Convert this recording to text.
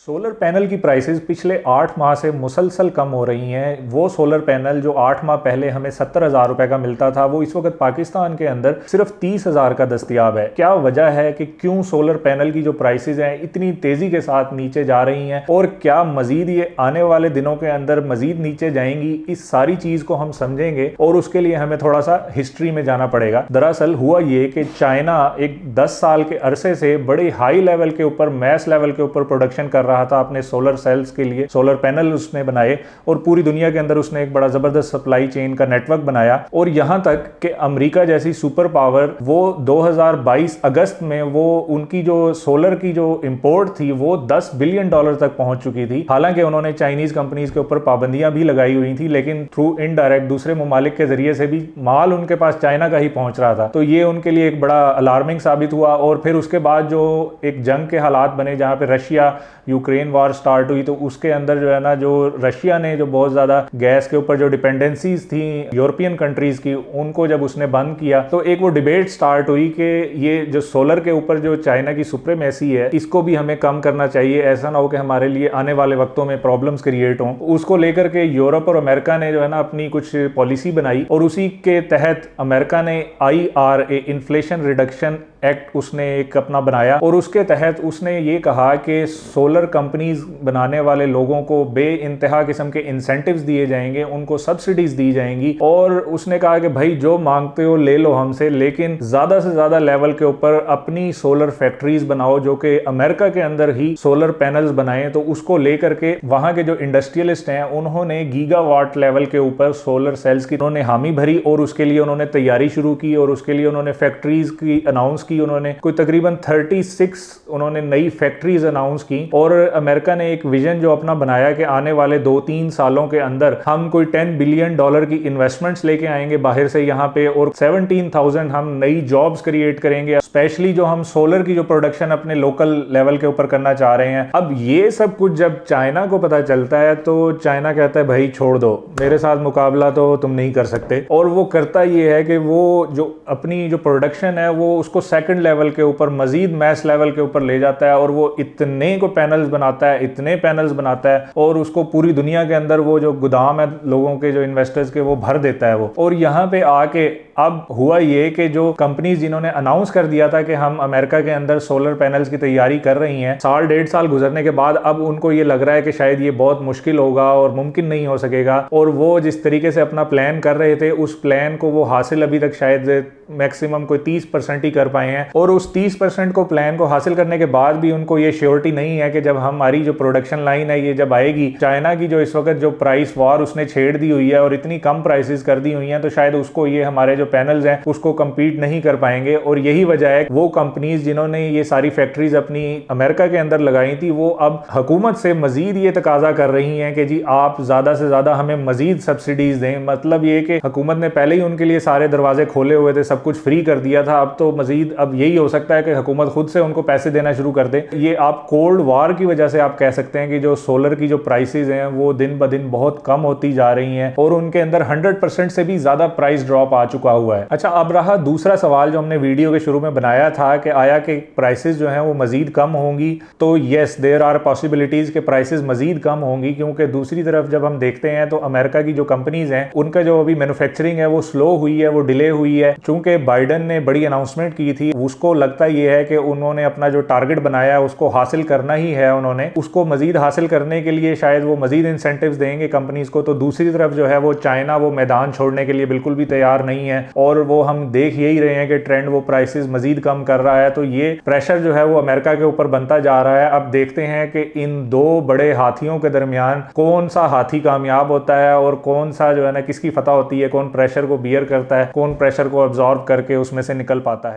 Solar panel की prices पिछले 8 माह से मुसलसल कम हो रही हैं। वो सोलर पैनल जो 8 माह पहले हमें 70,000 रुपए का मिलता था, वो इस वक्त पाकिस्तान के अंदर सिर्फ 30,000 का दस्तयाब है। क्या वजह है कि क्यों सोलर पैनल की जो प्राइसेस हैं इतनी तेजी के साथ नीचे जा रही हैं, और क्या मजीद ये आने वाले दिनों के अंदर मजीद नीचे जाएंगी? इस सारी चीज को हम समझेंगे और उसके लिए हमें थोड़ा सा हिस्ट्री में जाना पड़ेगा। दरअसल हुआ ये कि चाइना एक 10 साल के अरसे से बड़े हाई लेवल के ऊपर, मैस लेवल के ऊपर प्रोडक्शन कर रहा था अपने सोलर सेल्स के लिए। सोलर पैनल उसने बनाए और पूरी दुनिया के अंदर उसने एक बड़ा जबरदस्त सप्लाई चेन का नेटवर्क बनाया, और यहां तक कि अमेरिका जैसी सुपर पावर वो 2022 अगस्त में वो उनकी जो सोलर की जो इंपोर्ट थी वो $10 बिलियन तक पहुंच चुकी थी। हालांकि उन्होंने चाइनीज कंपनीज के ऊपर पाबंदियां भी लगाई हुई थी, लेकिन थ्रू इनडायरेक्ट दूसरे ममालिक के जरिए से भी माल उनके पास चाइना का ही पहुंच रहा था। तो ये उनके लिए एक बड़ा अलार्मिंग साबित हुआ। और फिर उसके बाद जो एक जंग के हालात बने जहां पे रशिया यूक्रेन वार स्टार्ट हुई, तो उसके अंदर जो है ना, जो रशिया ने जो बहुत ज्यादा गैस के ऊपर जो डिपेंडेंसीज थी यूरोपियन कंट्रीज की, उनको जब उसने बंद किया तो एक वो डिबेट स्टार्ट हुई कि ये जो सोलर के ऊपर जो चाइना की सुप्रीमेसी है इसको भी हमें कम करना चाहिए, ऐसा ना हो कि हमारे लिए आने वाले वक्तों में प्रॉब्लम्स क्रिएट हों। उसको लेकर के यूरोप और अमेरिका ने जो है ना अपनी कुछ पॉलिसी बनाई, और उसी के तहत अमेरिका ने IRA इन्फ्लेशन रिडक्शन एक्ट उसने एक अपना बनाया, और उसके तहत उसने ये कहा कि सोलर कंपनीज बनाने वाले लोगों को बे इंतहा किस्म के इंसेंटिव्स दिए जाएंगे, उनको सब्सिडीज दी जाएंगी, और उसने कहा कि भाई जो मांगते हो ले लो हमसे, लेकिन ज्यादा से ज्यादा लेवल के ऊपर अपनी सोलर फैक्ट्रीज बनाओ जो कि अमेरिका के अंदर ही सोलर पैनल्स बनाएं। तो उसको लेकर के वहां के जो इंडस्ट्रियलिस्ट हैं उन्होंने गीगावाट लेवल के ऊपर सोलर सेल्स की उन्होंने हामी भरी, और उसके लिए उन्होंने तैयारी शुरू की, और उसके लिए उन्होंने फैक्ट्रीज की अनाउंस की। उन्होंने कोई तकरीबन 36 उन्होंने नई फैक्ट्रीज अनाउंस की, और अमेरिका ने एक विजन जो अपना बनाया कि आने वाले 2-3 सालों के अंदर हम कोई $10 बिलियन की इन्वेस्टमेंट्स लेके आएंगे बाहर से यहाँ पे, और 17,000 हम नई जॉब्स क्रिएट करेंगे, स्पेशली जो हम सोलर की जो प्रोडक्शन अपने लोकल लेवल के ऊपर करना चाह रहे हैं। अब ये सब कुछ जब चाइना को पता चलता है तो चाइना कहता है भाई छोड़ दो, मेरे साथ मुकाबला तो तुम नहीं कर सकते। और वो करता ये है कि वो जो अपनी जो प्रोडक्शन है वो उसको सेकंड लेवल के ऊपर, मजीद मैस लेवल के ऊपर ले जाता है, और वो इतने को पैनल्स बनाता है, इतने पैनल्स बनाता है, और उसको पूरी दुनिया के अंदर वो जो गोदाम है लोगों के, जो इन्वेस्टर्स के, वो भर देता है वो। और यहाँ पे आके अब हुआ ये कि जो कंपनीज जिन्होंने अनाउंस कर दिया था कि हम अमेरिका के अंदर सोलर पैनल्स की तैयारी कर रही हैं, 1.5 साल गुजरने के बाद अब उनको ये लग रहा है कि शायद ये बहुत मुश्किल होगा और मुमकिन नहीं हो सकेगा, और वो जिस तरीके से अपना प्लान कर रहे थे उस प्लान को वो हासिल अभी तक शायद मैक्सिमम कोई 30% ही कर पाए हैं। और उस 30% को प्लान को हासिल करने के बाद भी उनको ये श्योरिटी नहीं है कि जब हमारी जो प्रोडक्शन लाइन है ये जब आएगी, चाइना की जो इस वक्त जो प्राइस वॉर उसने छेड़ दी हुई है और इतनी कम प्राइसेस कर दी हुई हैं, तो शायद उसको ये हमारे जो पैनल्स हैं उसको compete नहीं कर पाएंगे। और यही वजह है वो कंपनीज जिन्होंने ये सारी फैक्ट्रीज अपनी अमेरिका के अंदर लगाई थी, वो अब हुकूमत से मजीद ये तकाजा कर रही हैं कि जी आप ज्यादा से ज्यादा हमें मजीद सब्सिडीज दें। मतलब ये कि हुकूमत ने पहले ही उनके लिए सारे दरवाजे खोले हुए थे, सब कुछ फ्री कर दिया था, अब तो मजीद अब यही हो सकता है कि हुकूमत खुद से उनको पैसे देना शुरू कर दे। ये आप कोल्ड वार की वजह से आप कह सकते हैं कि जो सोलर की जो प्राइसेस हैं वो दिन ब दिन बहुत कम होती जा रही हैं, और उनके अंदर 100% से भी ज्यादा प्राइस ड्रॉप आ चुका हुआ है। अच्छा, अब रहा दूसरा सवाल जो हमने वीडियो के शुरू में बनाया था कि आया कि प्राइसेस जो हैं वो मजीद कम होंगी, तो यस देयर आर पॉसिबिलिटीज के प्राइसेस मजीद कम होंगी, क्योंकि दूसरी तरफ जब हम देखते हैं तो अमेरिका की जो कंपनीज हैं उनका जो अभी मैन्युफैक्चरिंग है वो स्लो हुई है, वो डिले हुई है। चूंकि बाइडन ने बड़ी अनाउंसमेंट की थी, उसको लगता ये है कि उन्होंने अपना जो टारगेट बनाया है उसको हासिल करना ही है, उन्होंने उसको मजीद हासिल करने के लिए शायद वो मजीद इंसेंटिव्स देंगे कंपनीज को। तो दूसरी तरफ जो है वो चाइना वो मैदान छोड़ने के लिए बिल्कुल भी तैयार नहीं है, और वो हम देख यही रहे हैं कि ट्रेंड वो प्राइसेस मजीद कम कर रहा है। तो ये प्रेशर जो है वो अमेरिका के ऊपर बनता जा रहा है। अब देखते हैं कि इन दो बड़े हाथियों के दरमियान कौन सा हाथी कामयाब होता है, और कौन सा जो है ना किसकी फतह होती है, कौन प्रेशर को बियर करता है, कौन प्रेशर को अब्सॉर्ब करके उसमें से निकल पाता है।